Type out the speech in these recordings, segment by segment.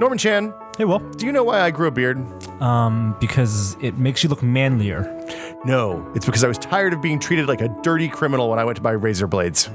Norman Chan, Hey, Will. do you know why I grew a beard? Because it makes you look manlier. No, it's because I was tired of being treated like a dirty criminal when I went to buy razor blades.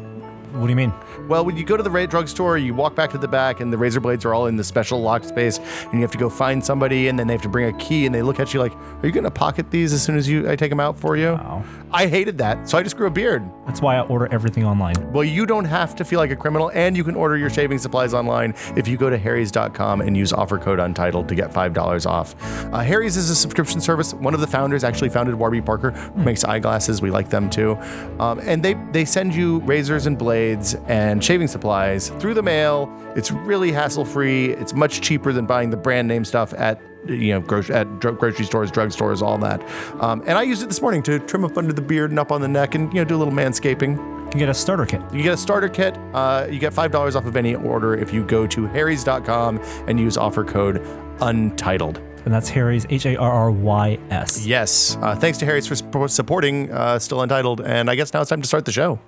What do you mean? Well, when you go to the drugstore, you walk back to the back, and the razor blades are all in the special locked space, and you have to go find somebody, and then they have to bring a key, and they look at you like, "Are you going to pocket these as soon as I take them out for you?" Wow. I hated that, so I just grew a beard. That's why I order everything online. Well, you don't have to feel like a criminal, and you can order your shaving supplies online if you go to harrys.com and use offer code Untitled to get $5 off. Harry's is a subscription service. One of the founders actually founded Warby Parker, who makes eyeglasses. We like them too. And they send you razors and blades and shaving supplies through the mail. It's really hassle-free. It's much cheaper than buying the brand name stuff at grocery stores, drugstores, all that. And I used it this morning to trim up under the beard and up on the neck and do a little manscaping. You can get a starter kit. You get a starter kit. You get $5 off of any order if you go to harrys.com and use offer code Untitled. And that's Harry's, Harrys. Yes. Thanks to Harry's for supporting Still Untitled. And I guess now it's time to start the show.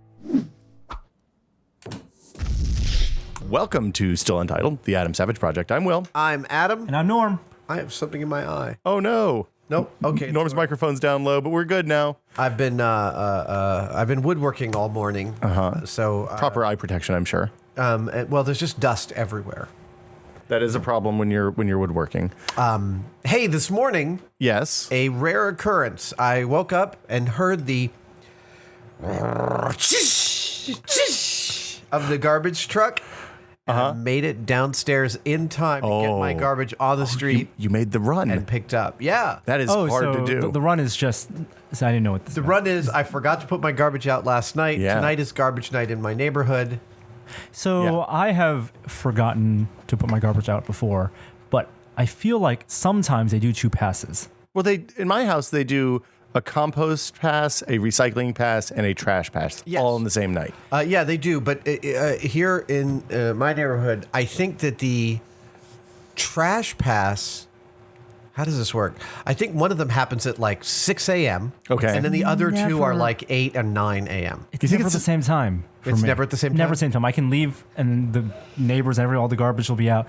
Welcome to Still Untitled, the Adam Savage Project. I'm Will. I'm Adam. And I'm Norm. I have something in my eye. Oh no. Nope. Okay. Norm's microphone's down low, but we're good now. I've been woodworking all morning. So Proper eye protection, I'm sure. well, there's just dust everywhere. That is a problem when you're woodworking. Hey, this morning, Yes. a rare occurrence. I woke up and heard the of the garbage truck. I made it downstairs in time to get my garbage on the street You made the run. and picked up. Yeah. That is hard so to do. The run is just... So I didn't know what this The run is, I forgot to put my garbage out last night. Yeah. Tonight is garbage night in my neighborhood. So Yeah. I have forgotten to put my garbage out before, but I feel like sometimes they do 2 passes. Well, in my house, they do a compost pass, a recycling pass, and a trash pass, Yes. all in the same night. Yeah, they do. But here in my neighborhood, I think that the trash pass, how does this work? I think one of them happens at like 6 a.m. Okay. And then the other two are Never. like 8 and 9 a.m. It's You think never it's at the same time. for It's me. never at the same Never time? at the same time. I can leave and the neighbors and all the garbage will be out.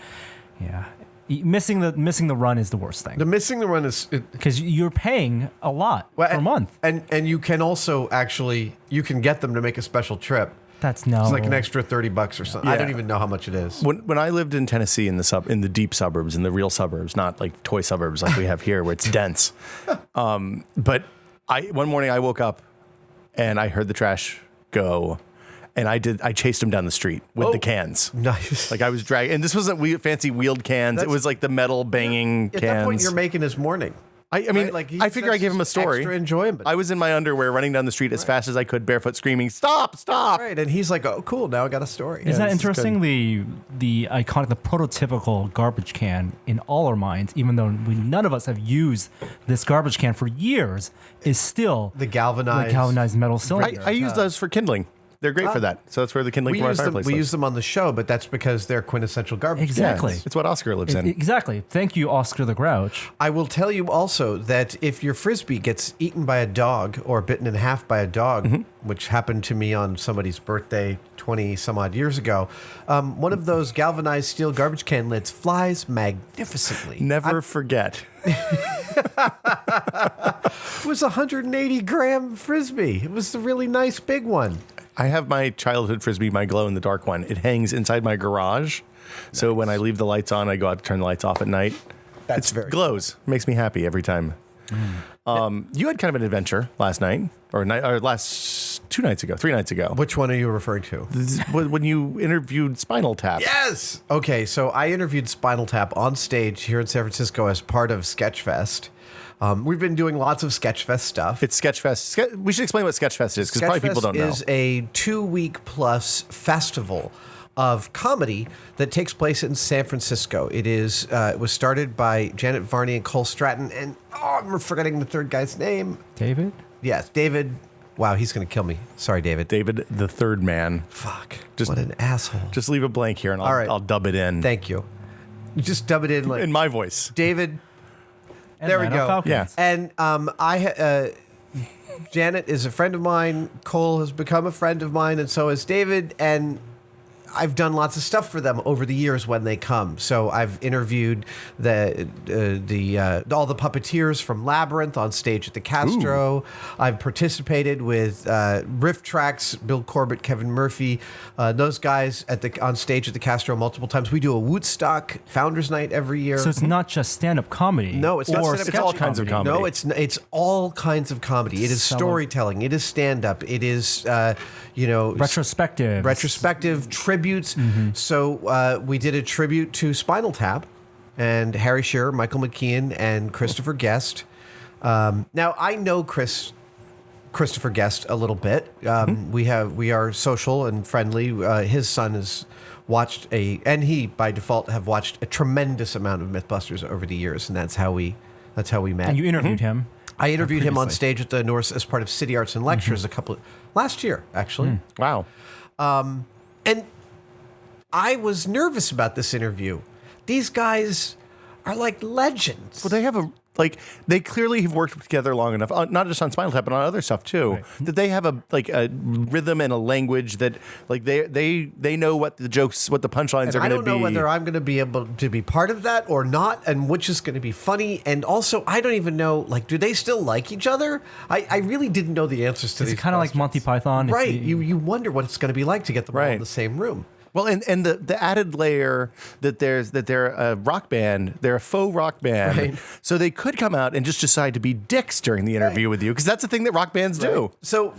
Yeah. Missing the run is the worst thing. The missing the run is... Because you're paying a lot per month. And you can also actually, you can get them to make a special trip. That's no. It's like an extra $30 or something. I Yeah. don't even know how much it is. When I lived in Tennessee in the deep suburbs, in the real suburbs, not like toy suburbs like we have here where it's dense. But one morning I woke up and I heard the trash go, and I chased him down the street with the cans. Nice. Like I was dragging, and this wasn't fancy wheeled cans. It was like the metal banging At cans. that point, you're making his morning. I mean, Right? Like, I figure I that's gave him a just story. extra enjoyment. I was in my underwear running down the street as fast as I could, barefoot, screaming, "Stop! Stop!" Right, and he's like, "Oh, cool! Now I got a story." Isn't that this is interesting? The iconic, the prototypical garbage can in all our minds, even though none of us have used this garbage can for years, is still The galvanized metal cylinder. I use those for kindling. They're great for that. So that's where the kindling We for my use them. fireplace We lives. use them on the show, but that's because they're quintessential garbage. Exactly. It's what Oscar lives in. Exactly. Thank you, Oscar the Grouch. I will tell you also that if your frisbee gets eaten by a dog or bitten in half by a dog, which happened to me on somebody's birthday 20 some odd years ago, one of those galvanized steel garbage can lids flies magnificently. Never forget. It was a 180 gram frisbee. It was a really nice big one. I have my childhood frisbee, my glow in the dark one. It hangs inside my garage. So when I leave the lights on, I go out to turn the lights off at night. That's It very glows. Makes me happy every time. You had kind of an adventure last night, or 3 nights ago. Which one are you referring to? When you interviewed Spinal Tap. Yes. Okay, so I interviewed Spinal Tap on stage here in San Francisco as part of Sketchfest. We've been doing lots of Sketchfest stuff. It's Sketchfest. We should explain what Sketchfest is, because probably people don't know. Sketchfest is a 2-week plus festival of comedy that takes place in San Francisco. It was started by Janet Varney and Cole Stratton, and I'm forgetting the third guy's name. David? Yes, David. Wow, he's going to kill me. Sorry, David. David, the third man. Fuck. Just- what an asshole. Just leave a blank here, and All right. I'll dub it in. Thank you. You just dub it in like In my voice. David. And There we Atlanta go. Falcons. Yeah. And Janet is a friend of mine. Cole has become a friend of mine, and so is David. And I've done lots of stuff for them over the years when they come. So I've interviewed all the puppeteers from Labyrinth on stage at the Castro. Ooh. I've participated with Riff Tracks, Bill Corbett, Kevin Murphy, those guys on stage at the Castro multiple times. We do a Woodstock Founders Night every year. So it's not just stand-up comedy. No, it's not stand-up. It's all kinds of comedy. No, it's all kinds of comedy. It is storytelling. It is stand-up. It is retrospective tributes. Mm-hmm. So we did a tribute to Spinal Tap, and Harry Shearer, Michael McKean, and Christopher Guest. Now I know Christopher Guest a little bit. We are social and friendly. His son has watched and he by default have watched a tremendous amount of MythBusters over the years, and that's how we met. And you interviewed him. I interviewed him on stage at the Norse as part of City Arts and Lectures last year, actually. Wow. And I was nervous about this interview. These guys are like legends. Well, they have they clearly have worked together long enough, not just on Spinal Tap, but on other stuff too. Right. That they have a rhythm and a language that they know what the jokes, what the punchlines are going to be. I don't know whether I'm going to be able to be part of that or not, and which is going to be funny. And also, I don't even know, do they still like each other? I really didn't know the answers to these. It's kind of like Monty Python, right? You wonder what it's going to be like to get them all in the same room. Well, and the added layer that they're a rock band, they're a faux rock band, right. So they could come out and just decide to be dicks during the interview with you, because that's the thing that rock bands do. So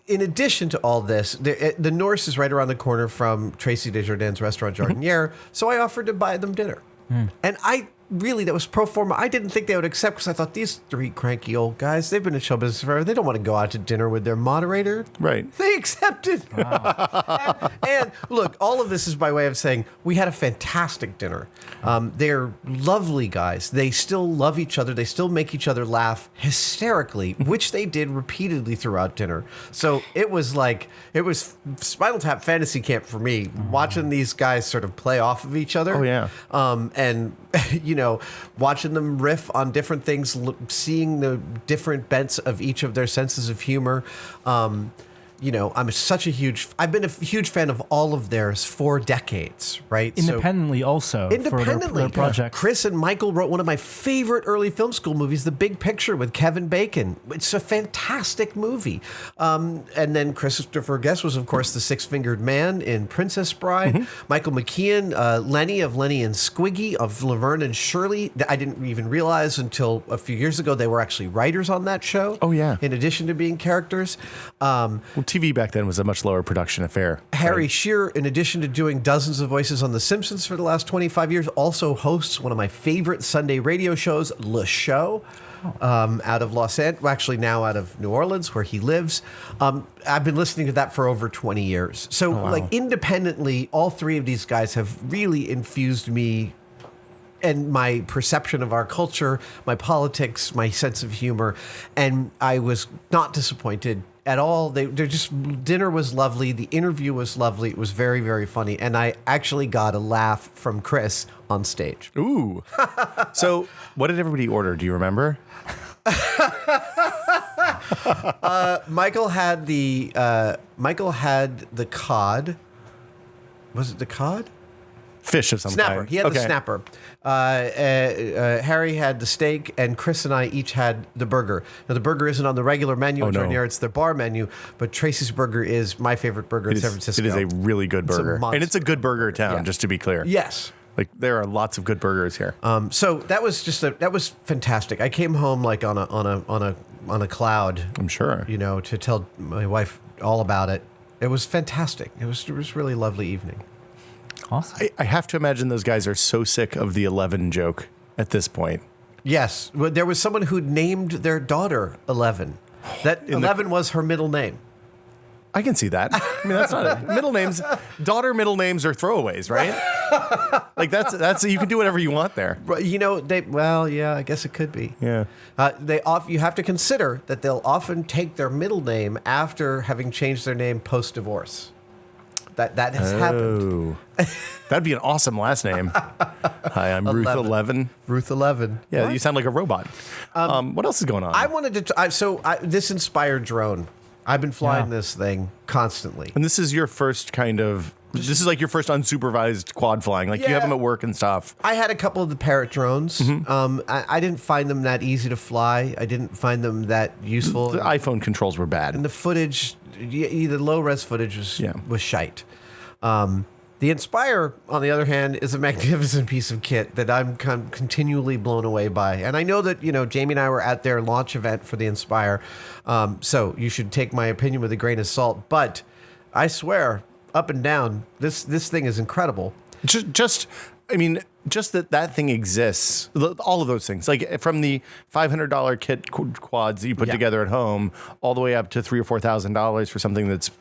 in addition to all this, the Norse is right around the corner from Tracy Desjardins' restaurant Jardiniere, so I offered to buy them dinner, and that was pro forma. I didn't think they would accept, because I thought, these three cranky old guys, they've been in show business forever. They don't want to go out to dinner with their moderator. Right. They accepted. Wow. and look, all of this is by way of saying we had a fantastic dinner. They're lovely guys. They still love each other. They still make each other laugh hysterically, which they did repeatedly throughout dinner. So it was Spinal Tap fantasy camp for me, watching these guys sort of play off of each other. Oh, yeah. And, watching them riff on different things, seeing the different bents of each of their senses of humor. I've been a huge fan of all of theirs for decades, right? Independently for their projects. Chris and Michael wrote one of my favorite early film school movies, The Big Picture with Kevin Bacon. It's a fantastic movie. And then Christopher Guest was, of course, the Six-Fingered Man in Princess Bride. Mm-hmm. Michael McKean, Lenny of Lenny and Squiggy, of Laverne and Shirley. I didn't even realize until a few years ago they were actually writers on that show. Oh, yeah. In addition to being characters. TV back then was a much lower production affair. Harry Shearer, in addition to doing dozens of voices on The Simpsons for the last 25 years, also hosts one of my favorite Sunday radio shows, Le Show, out of Los Angeles, actually now out of New Orleans, where he lives. I've been listening to that for over 20 years. So, independently, all three of these guys have really infused me and my perception of our culture, my politics, my sense of humor, and I was not disappointed at all. Dinner was lovely. The interview was lovely. It was very, very funny. And I actually got a laugh from Chris on stage. Ooh. So what did everybody order? Do you remember? Michael had the cod. Was it the cod? Fish of some snapper. kind. He had the snapper. Harry had the steak, and Chris and I each had the burger. Now, the burger isn't on the regular menu at Jardiniere, it's the bar menu, but Tracy's burger is my favorite burger in San Francisco. It is a really good burger. And it's a good burger town, just to be clear. Yes. There are lots of good burgers here. So that was that was fantastic. I came home on a cloud. I'm sure. To tell my wife all about it. It was fantastic. It was really lovely evening. Awesome. I have to imagine those guys are so sick of the 11 joke at this point. Yes. There was someone who named their daughter 11. That 11 was her middle name. I can see that. I mean, that's not it. Middle names, daughter middle names are throwaways, right? That's you can do whatever you want there. I guess it could be. Yeah. You have to consider that they'll often take their middle name after having changed their name post-divorce. That has happened. That'd be an awesome last name. Hi, I'm Ruth 11. Ruth 11. Yeah, you sound like a robot. What else is going on? I wanted to. This inspired drone. I've been flying this thing constantly. And this is your first kind of This is like your first unsupervised quad flying. Like you have Yeah. them at work and stuff. I had a couple of the Parrot drones. I didn't find them that easy to fly. I didn't find them that useful. The iPhone controls were bad. And the footage, the low res footage was shite. The Inspire, on the other hand, is a magnificent piece of kit that I'm continually blown away by. And I know that, Jamie and I were at their launch event for the Inspire. So you should take my opinion with a grain of salt. But I swear, up and down, this thing is incredible. Just that thing exists. All of those things, like from the $500 kit quads that you put together at home, all the way up to $3,000 or $4,000 for something that's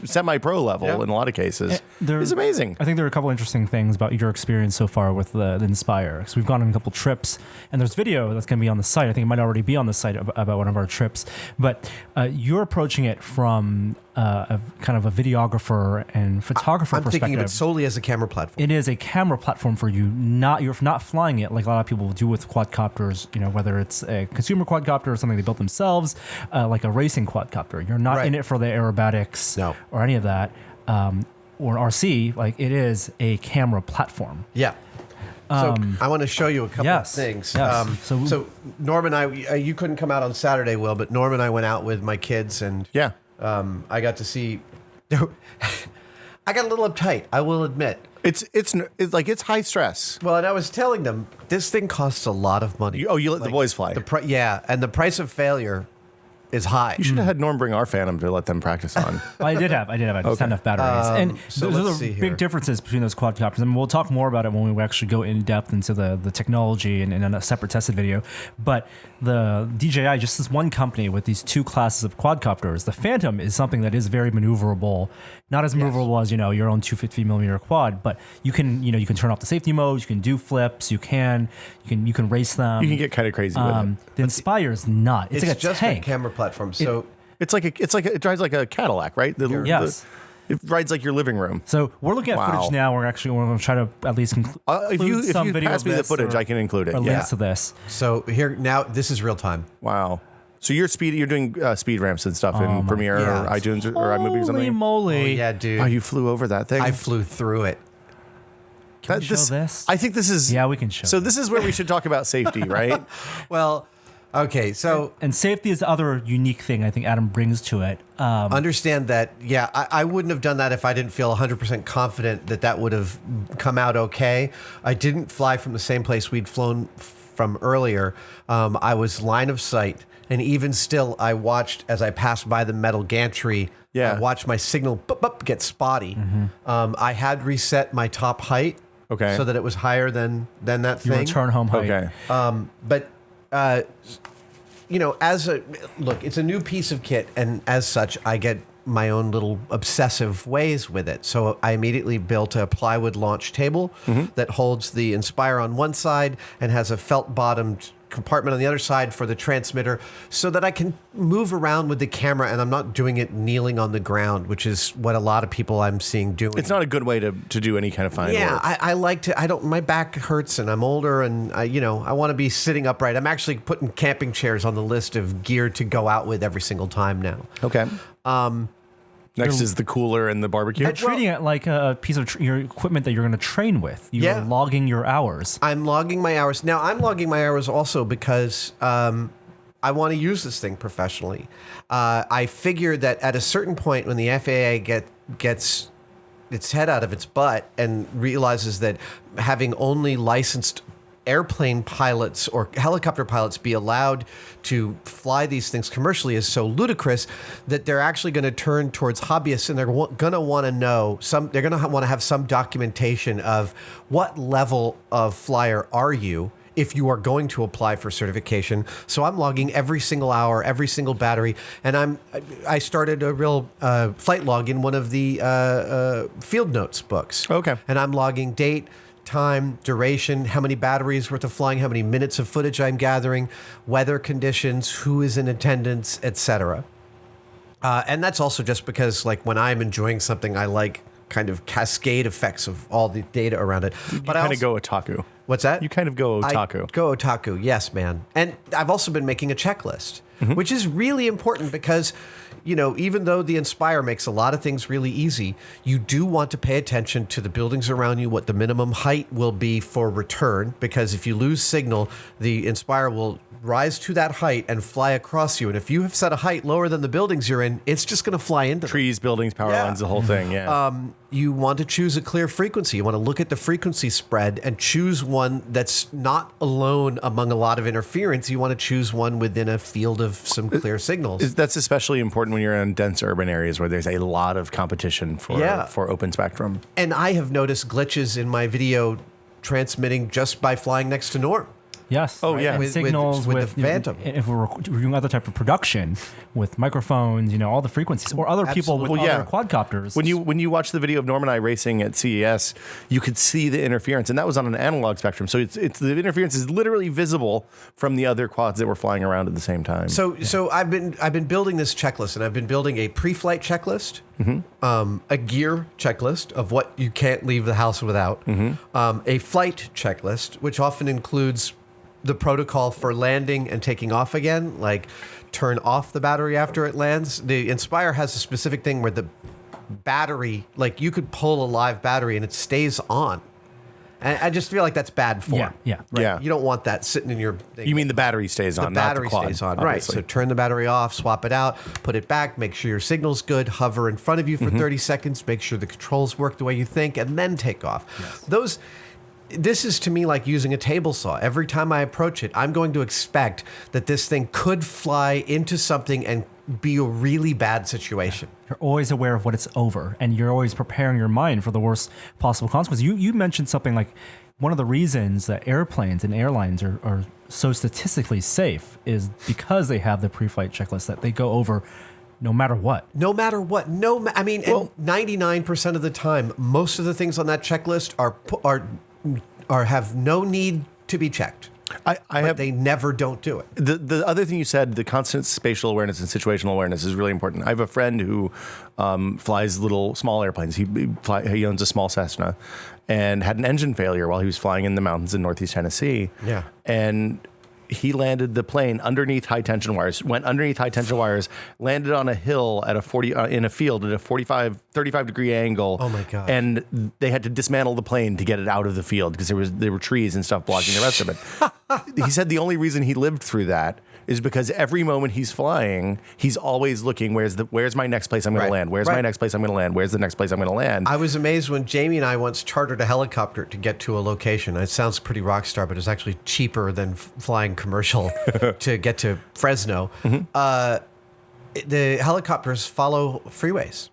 semi-pro level in a lot of cases, is amazing. I think there are a couple interesting things about your experience so far with the Inspire. So we've gone on a couple trips, and there's video that's going to be on the site. I think it might already be on the site about one of our trips. But you're approaching it from a kind of a videographer and photographer I'm perspective. thinking of it solely as a camera platform. It is a camera platform for you. You're not flying it like a lot of people do with quadcopters. Whether it's a consumer quadcopter or something they built themselves, like a racing quadcopter. You're not in it for the aerobatics or any of that, or RC. Like it is a camera platform. Yeah. So I want to show you a couple of things. Yes. So Norm and I, you couldn't come out on Saturday, Will, but Norm and I went out with my kids, and I got to see. I got a little uptight, I will admit. It's high stress. Well, and I was telling them this thing costs a lot of money. You let the boys fly. And the price of failure is high. You should have had Norm bring our Phantom to let them practice on. I did have. I just had enough batteries. And so those let's are see the here. big differences between those quadcopters. I mean, we'll talk more about it when we actually go in depth into the technology and in a separate tested video. But the DJI, just this one company with these two classes of quadcopters, the Phantom is something that is very maneuverable. Not as maneuverable as your own 250 millimeter quad, but you can turn off the safety modes. You can do flips. You can race them. You can get kind of crazy with it. The Inspire is not. It's like a just tank. a camera platform. So it drives like a Cadillac, right? Yes. It rides like your living room. So we're looking at footage now. We're going to try to at least include if you some video pass of me the this footage, I can include it. or links to this. So here now, this is real time. Wow. So you're doing speed ramps and stuff in Premiere or iTunes or iMovie or Holy something? moly. Oh, yeah, dude. Oh, you flew over that thing? I flew through it. Can we show this? I think this is... Yeah, we can show So this is where we should talk about safety, right? Well, okay, so... And safety is the other unique thing I think Adam brings to it. Understand that, I wouldn't have done that if I didn't feel 100% confident that would have come out okay. I didn't fly from the same place we'd flown from earlier. I was line of sight, and even still, I watched as I passed by the metal gantry. I watched my signal get spotty. I had reset my top height, so that it was higher than that thing. Your return home height. Okay. But it's a new piece of kit, and as such, I get my own little obsessive ways with it. So I immediately built a plywood launch table that holds the Inspire on one side and has a felt bottomed compartment on the other side for the transmitter, so that I can move around with the camera and I'm not doing it kneeling on the ground, which is what a lot of people I'm seeing doing. It's not a good way to do any kind of fine work. I like to, my back hurts and I'm older and I want to be sitting upright. I'm actually putting camping chairs on the list of gear to go out with every single time now. Okay. Next is the cooler and the barbecue. You're treating it like a piece of your equipment that you're going to train with. You're logging your hours. I'm logging my hours. Now, I'm logging my hours also because I want to use this thing professionally. I figure that at a certain point when the FAA gets its head out of its butt and realizes that having only licensed airplane pilots or helicopter pilots be allowed to fly these things commercially is so ludicrous that they're actually going to turn towards hobbyists, and they're going to want to know they're going to want to have some documentation of what level of flyer are you if you are going to apply for certification. So I'm logging every single hour, every single battery, and I started a real flight log in one of the field notes books. Okay. And I'm logging date, time, duration, how many batteries worth of flying, how many minutes of footage I'm gathering, weather conditions, who is in attendance, etc. And that's also just because, like, when I'm enjoying something, I like kind of cascade effects of all the data around it. But kind of go otaku. What's that? You kind of go otaku. I go otaku, yes, man. And I've also been making a checklist, which is really important because, you know, even though the Inspire makes a lot of things really easy, you do want to pay attention to the buildings around you, what the minimum height will be for return, because if you lose signal, the Inspire will rise to that height and fly across you. And if you have set a height lower than the buildings you're in, it's just going to fly into them. Trees, buildings, power lines, the whole thing, You want to choose a clear frequency. You want to look at the frequency spread and choose one that's not alone among a lot of interference. You want to choose one within a field of some clear signals. That's especially important when you're in dense urban areas where there's a lot of competition for open spectrum. And I have noticed glitches in my video transmitting just by flying next to Norm. Yes. Oh, yeah. And signals with the Phantom. If we're doing other type of production with microphones, you know, all the frequencies, or other people with other quadcopters. When you watch the video of Norm and I racing at CES, you could see the interference, and that was on an analog spectrum. So it's the interference is literally visible from the other quads that were flying around at the same time. So I've been building this checklist, and I've been building a pre-flight checklist, a gear checklist of what you can't leave the house without, a flight checklist, which often includes the protocol for landing and taking off again, like turn off the battery after it lands. The Inspire has a specific thing where the battery, like you could pull a live battery and it stays on. And I just feel like that's bad form. Yeah. You don't want that sitting in your thing. You mean the battery stays on, The battery not the quad, stays on, obviously. right. So turn the battery off, swap it out, put it back, make sure your signal's good, hover in front of you for 30 seconds, make sure the controls work the way you think, and then take off. Yes. This is to me like using a table saw. Every time I approach it, I'm going to expect that this thing could fly into something and be a really bad situation. You're always aware of what it's over, and you're always preparing your mind for the worst possible consequences. You mentioned something like one of the reasons that airplanes and airlines are so statistically safe is because they have the pre-flight checklist that they go over no matter what. No matter what. And 99% of the time, most of the things on that checklist are have no need to be checked. They never don't do it. The other thing you said, the constant spatial awareness and situational awareness is really important. I have a friend who flies small airplanes. He owns a small Cessna and had an engine failure while he was flying in the mountains in Northeast Tennessee. Yeah. And he landed the plane underneath high tension wires, landed on a hill at in a field at a 35 degree angle. Oh my God. And they had to dismantle the plane to get it out of the field because there were trees and stuff blocking the rest of it. He said the only reason he lived through that is because every moment he's flying, he's always looking, where's my next place I'm going to land? Where's my next place I'm going to land? Where's the next place I'm going to land? I was amazed when Jamie and I once chartered a helicopter to get to a location. It sounds pretty rock star, but it's actually cheaper than flying commercial to get to Fresno. The helicopters follow freeways.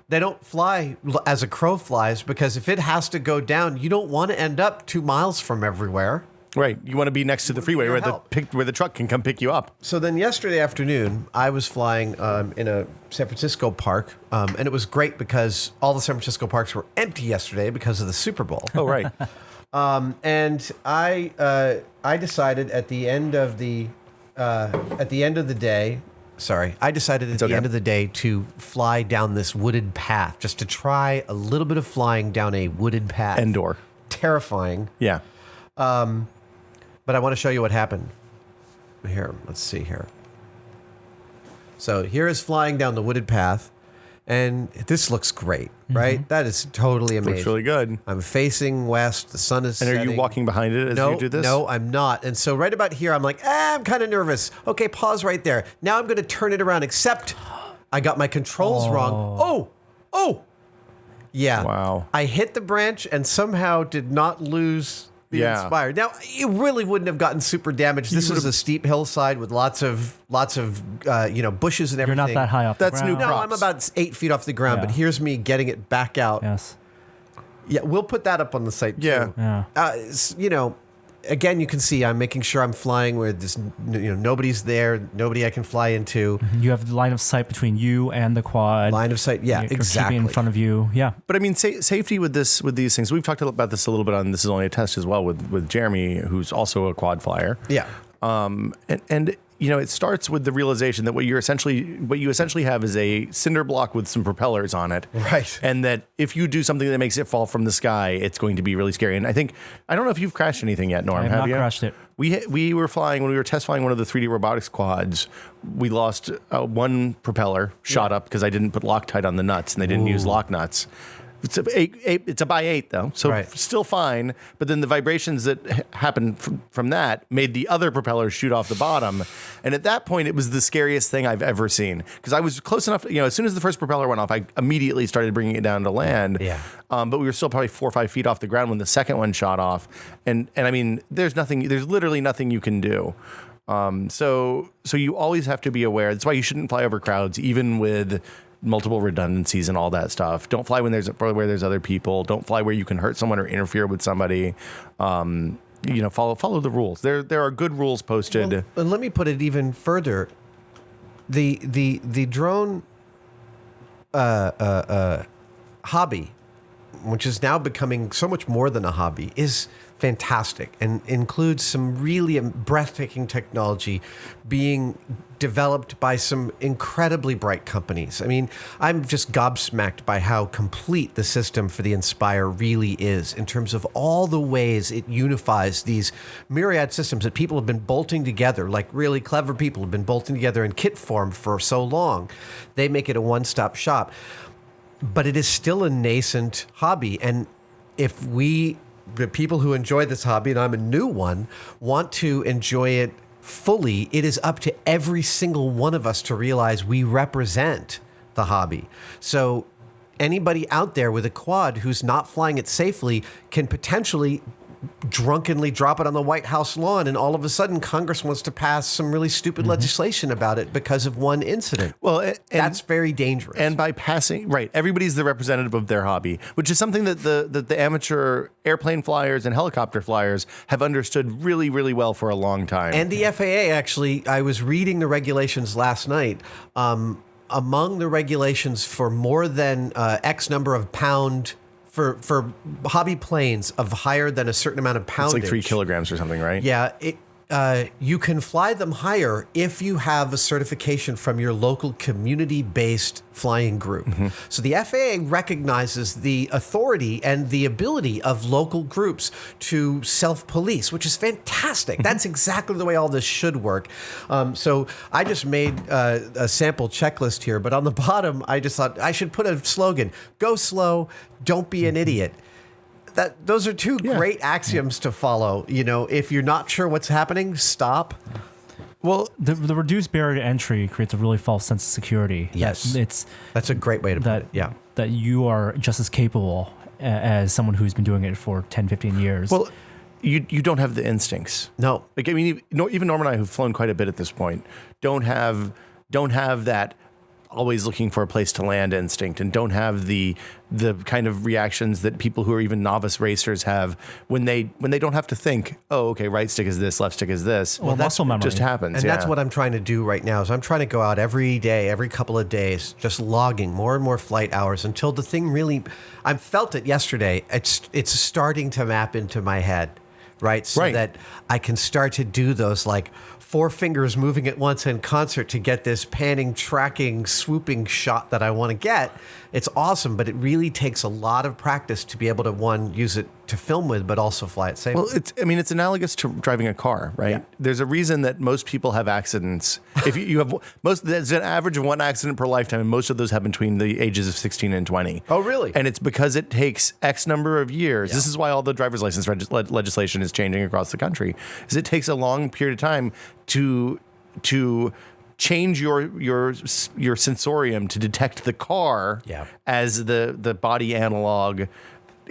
They don't fly as a crow flies because if it has to go down, you don't want to end up 2 miles from everywhere. Right. You want to be next to the freeway where the truck can come pick you up. So then yesterday afternoon, I was flying in a San Francisco park, and it was great because all the San Francisco parks were empty yesterday because of the Super Bowl. Oh, right. And I decided at the end of the day, to fly down this wooded path, just to try a little bit of flying down a wooded path. Indoor. Terrifying. Yeah. But I want to show you what happened. Here, let's see here. So here is flying down the wooded path, and this looks great, right? That is totally amazing. Looks really good. I'm facing west. The sun is setting. And are you walking behind it as you do this? No, I'm not. And so right about here, I'm like, I'm kind of nervous. Okay, pause right there. Now I'm going to turn it around, except I got my controls wrong. Oh. Yeah. Wow. I hit the branch and somehow did not lose the Inspire. Now, it really wouldn't have gotten super damaged. This is a steep hillside with lots of bushes and everything. You're not that high off the That's ground. new No, props. I'm about 8 feet off the ground, but here's me getting it back out. Yes. Yeah, we'll put that up on the site too. Yeah. Again, you can see I'm making sure I'm flying where there's nobody's there, nobody I can fly into. You have the line of sight between you and the quad. Line of sight, yeah, You're exactly. keeping in front of you. Yeah. But I mean, safety with these things. We've talked about this a little bit on This Is Only a Test as well with Jeremy, who's also a quad flyer. Yeah. And it starts with the realization that what you essentially have is a cinder block with some propellers on it. Right. And that if you do something that makes it fall from the sky, it's going to be really scary. And I don't know if you've crashed anything yet, Norm. I have have not you? crashed it. We were flying, when we were test flying one of the 3D robotics quads, we lost one propeller, shot up because I didn't put Loctite on the nuts and they didn't use lock nuts. It's it's a by 8 though, so still fine. But then the vibrations that happened from that made the other propeller shoot off the bottom. And at that point, it was the scariest thing I've ever seen, because I was close enough. As soon as the first propeller went off, I immediately started bringing it down to land. Yeah. But we were still probably 4 or 5 feet off the ground when the second one shot off. And I mean, there's literally nothing you can do. So you always have to be aware. That's why you shouldn't fly over crowds, even with multiple redundancies and all that stuff. Don't fly where there's other people. Don't fly where you can hurt someone or interfere with somebody. Follow the rules. There are good rules posted. Well, and let me put it even further. The drone hobby, which is now becoming so much more than a hobby, is fantastic and includes some really breathtaking technology being developed by some incredibly bright companies. I mean, I'm just gobsmacked by how complete the system for the Inspire really is in terms of all the ways it unifies these myriad systems that people have been bolting together, like really clever people have been bolting together in kit form for so long. They make it a one-stop shop. But it is still a nascent hobby. And if the people who enjoy this hobby, and I'm a new one, want to enjoy it fully, it is up to every single one of us to realize we represent the hobby. So anybody out there with a quad who's not flying it safely can potentially drunkenly drop it on the White House lawn, and all of a sudden Congress wants to pass some really stupid legislation about it because of one incident. Well, that's very dangerous. And by passing, everybody's the representative of their hobby, which is something that the amateur airplane flyers and helicopter flyers have understood really, really well for a long time. And the FAA, actually, I was reading the regulations last night. Among the regulations for more than X number of pound for hobby planes of higher than a certain amount of poundage. It's like 3 kilograms or something, right? Yeah. You can fly them higher if you have a certification from your local community-based flying group. So the FAA recognizes the authority and the ability of local groups to self-police, which is fantastic. That's exactly the way all this should work. So I just made a sample checklist here, but on the bottom, I just thought I should put a slogan: go slow, don't be an idiot. Those are two great axioms to follow. If you're not sure what's happening, stop. Well, the reduced barrier to entry creates a really false sense of security. Yes. That's a great way to put it. Yeah. That you are just as capable as someone who's been doing it for 10, 15 years. Well, you don't have the instincts. No. Like, I mean, even Norm and I, who've flown quite a bit at this point, don't have that always looking for a place to land instinct, and don't have the kind of reactions that people who are even novice racers have when they don't have to think, oh, okay, right stick is this, left stick is this. Well, muscle memory just happens. And that's what I'm trying to do right now. Is I'm trying to go out every day, every couple of days, just logging more and more flight hours until the thing really, I felt it yesterday. It's starting to map into my head, right? So that I can start to do those, like, 4 fingers moving at once in concert to get this panning, tracking, swooping shot that I want to get. It's awesome, but it really takes a lot of practice to be able to, one, use it to film with, but also fly it safely. Well, it's analogous to driving a car, right? Yeah. There's a reason that most people have accidents. If you have there's an average of 1 accident per lifetime, and most of those happen between the ages of 16 and 20. Oh, really? And it's because it takes X number of years. Yeah. This is why all the driver's license legislation is changing across the country. Is it takes a long period of time to change your sensorium to detect the car as the body analog,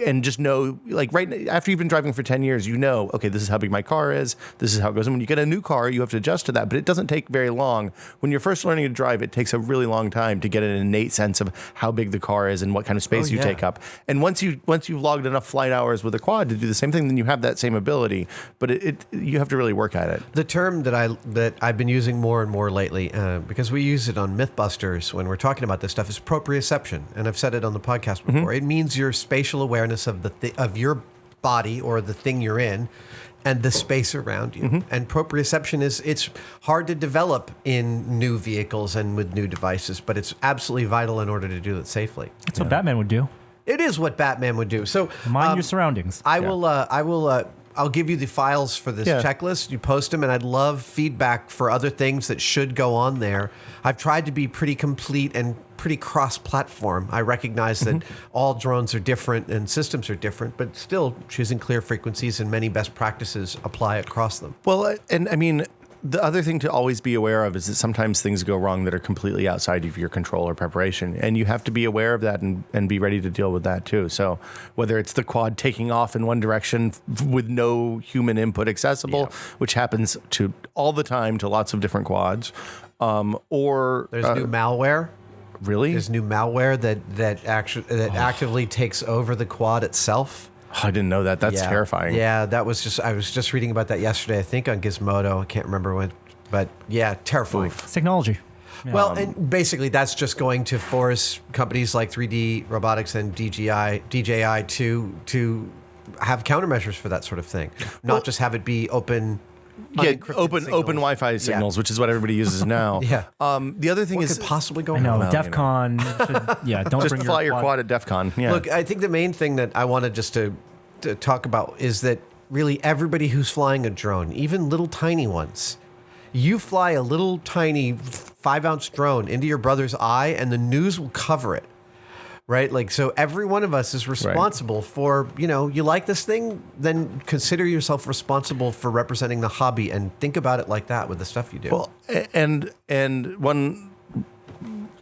and just know, like, right after you've been driving for 10 years, okay, this is how big my car is, this is how it goes. And when you get a new car, you have to adjust to that, but it doesn't take very long. When you're first learning to drive, it takes a really long time to get an innate sense of how big the car is and what kind of space you take up. And once you've logged enough flight hours with a quad to do the same thing, then you have that same ability, but you have to really work at it. The term that I've been using more and more lately, because we use it on Mythbusters when we're talking about this stuff, is proprioception. And I've said it on the podcast before. It means your spatial awareness of your body or the thing you're in and the space around you. And proprioception it's hard to develop in new vehicles and with new devices, but it's absolutely vital in order to do it safely. That's what Batman would do. It is what Batman would do. So Mind your surroundings. I'll give you the files for this checklist. You post them, and I'd love feedback for other things that should go on there. I've tried to be pretty complete and pretty cross-platform. I recognize that all drones are different and systems are different, but still choosing clear frequencies and many best practices apply across them. Well, and I mean, the other thing to always be aware of is that sometimes things go wrong that are completely outside of your control or preparation. And you have to be aware of that and be ready to deal with that too. So whether it's the quad taking off in one direction with no human input accessible, which happens to all the time to lots of different quads, or there's new malware. Really? There's new malware that actively takes over the quad itself. I didn't know that. That's terrifying. Yeah, I was just reading about that yesterday, I think on Gizmodo. I can't remember when, but yeah, terrifying. It's technology. Yeah. Well, and basically that's just going to force companies like 3D Robotics and DJI to have countermeasures for that sort of thing. Not just have it be open. Open Wi-Fi signals, which is what everybody uses now. The other thing what is could possibly go No, wrong. DEF CON. Don't just bring fly your quad. quad at DEF CON. Yeah. Look, I think the main thing that I wanted just to talk about is that really everybody who's flying a drone, even little tiny ones, you fly a little tiny 5-ounce drone into your brother's eye and the news will cover it. Right? Like, so every one of us is responsible for, you like this thing, then consider yourself responsible for representing the hobby and think about it like that with the stuff you do. Well, and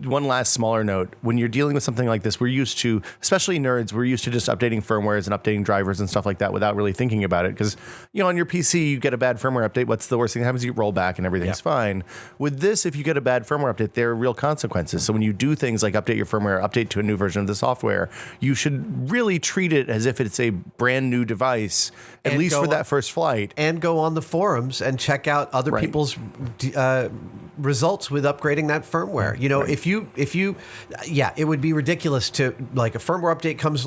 one last smaller note, when you're dealing with something like this, we're used to, especially nerds, we're used to just updating firmwares and updating drivers and stuff like that without really thinking about it. Because, on your PC, you get a bad firmware update. What's the worst thing that happens? You roll back and everything's fine. With this, if you get a bad firmware update, there are real consequences. So when you do things like update your firmware, update to a new version of the software, you should really treat it as if it's a brand new device, at least for that first flight. And go on the forums and check out other people's results with upgrading that firmware. If you, it would be ridiculous to, like, a firmware update comes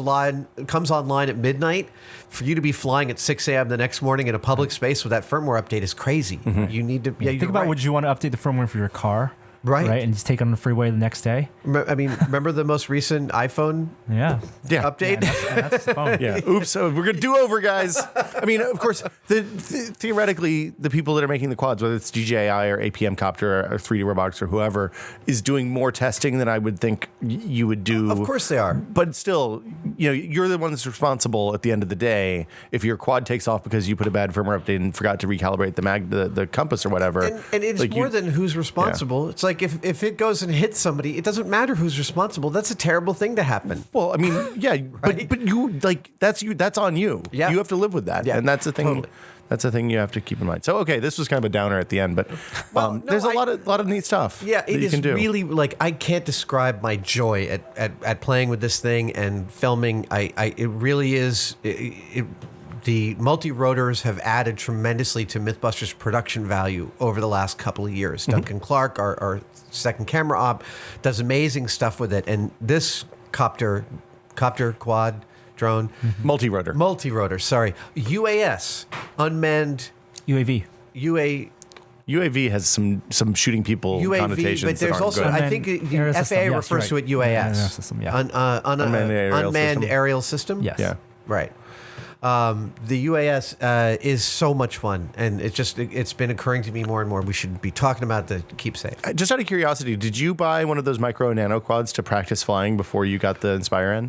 online at midnight, for you to be flying at 6 a.m. the next morning in a public space with that firmware update is crazy. You need to think about would you want to update the firmware for your car? Right, and just take it on the freeway the next day. I mean, remember the most recent iPhone update? That's the phone. Oops, we're going to do over, guys. I mean, of course, theoretically, the people that are making the quads, whether it's DJI or APM Copter or 3D Robotics or whoever, is doing more testing than I would think you would do. Of course they are. But still, you're the one that's responsible at the end of the day if your quad takes off because you put a bad firmware update and forgot to recalibrate the compass or whatever. And it's like more than who's responsible. It's like if it goes and hits somebody, it doesn't matter who's responsible. That's a terrible thing to happen. Well, I mean, but you that's on you. Yeah. You have to live with that. Yeah, And that's the thing. totally. That's the thing you have to keep in mind. So, okay, this was kind of a downer at the end, but there's a lot of neat stuff. Yeah, it is can do. really, like, I can't describe my joy at playing with this thing and filming. It really is. The multirotors have added tremendously to Mythbusters' production value over the last couple of years. Duncan Clark, our second camera op, does amazing stuff with it. And this copter quad drone, multirotor, sorry, UAS, unmanned UAV. UAV has some shooting people connotations. But there's also, good. I think the FAA refers to it UAS. Unmanned aerial system. Yes. Yeah. Right. The UAS is so much fun, and it's been occurring to me more and more. We should be talking about the keep safe. Just out of curiosity, did you buy one of those micro and nano quads to practice flying before you got the Inspire N?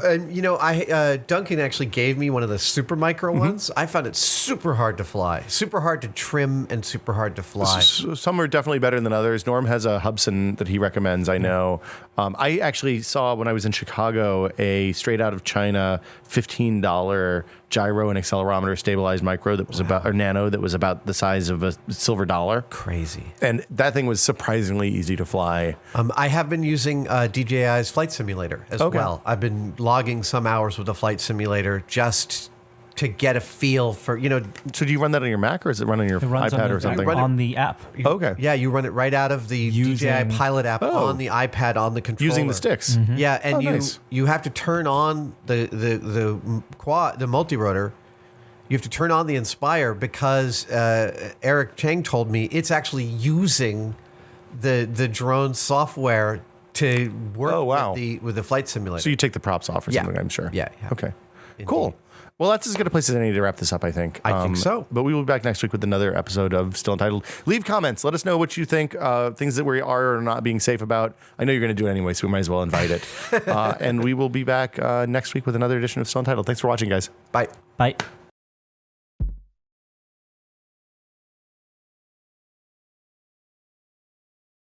Duncan actually gave me one of the super micro ones. I found it super hard to fly, super hard to trim, and super hard to fly. Some are definitely better than others. Norm has a Hubsan that he recommends, I know. I actually saw when I was in Chicago a straight out of China $15 gyro and accelerometer stabilized micro that was nano that was about the size of a silver dollar. Crazy. And that thing was surprisingly easy to fly. I have been using DJI's flight simulator as well. I've been logging some hours with the flight simulator just to get a feel for, So do you run that on your Mac or is it run on your iPad or something? On the app. Okay. Yeah, you run it right out of the DJI Pilot app on the iPad on the controller. Using the sticks. Yeah, and nice. you have to turn on the multirotor You have to turn on the Inspire because Eric Chang told me it's actually using the drone software to work with the flight simulator. So you take the props off or something, I'm sure. Yeah. Okay. Indeed. Cool. Well, that's as good a place as any to wrap this up, I think. I think so. But we will be back next week with another episode of Still Untitled. Leave comments. Let us know what you think, things that we are or not being safe about. I know you're going to do it anyway, so we might as well invite it. And we will be back next week with another edition of Still Untitled. Thanks for watching, guys. Bye. Bye.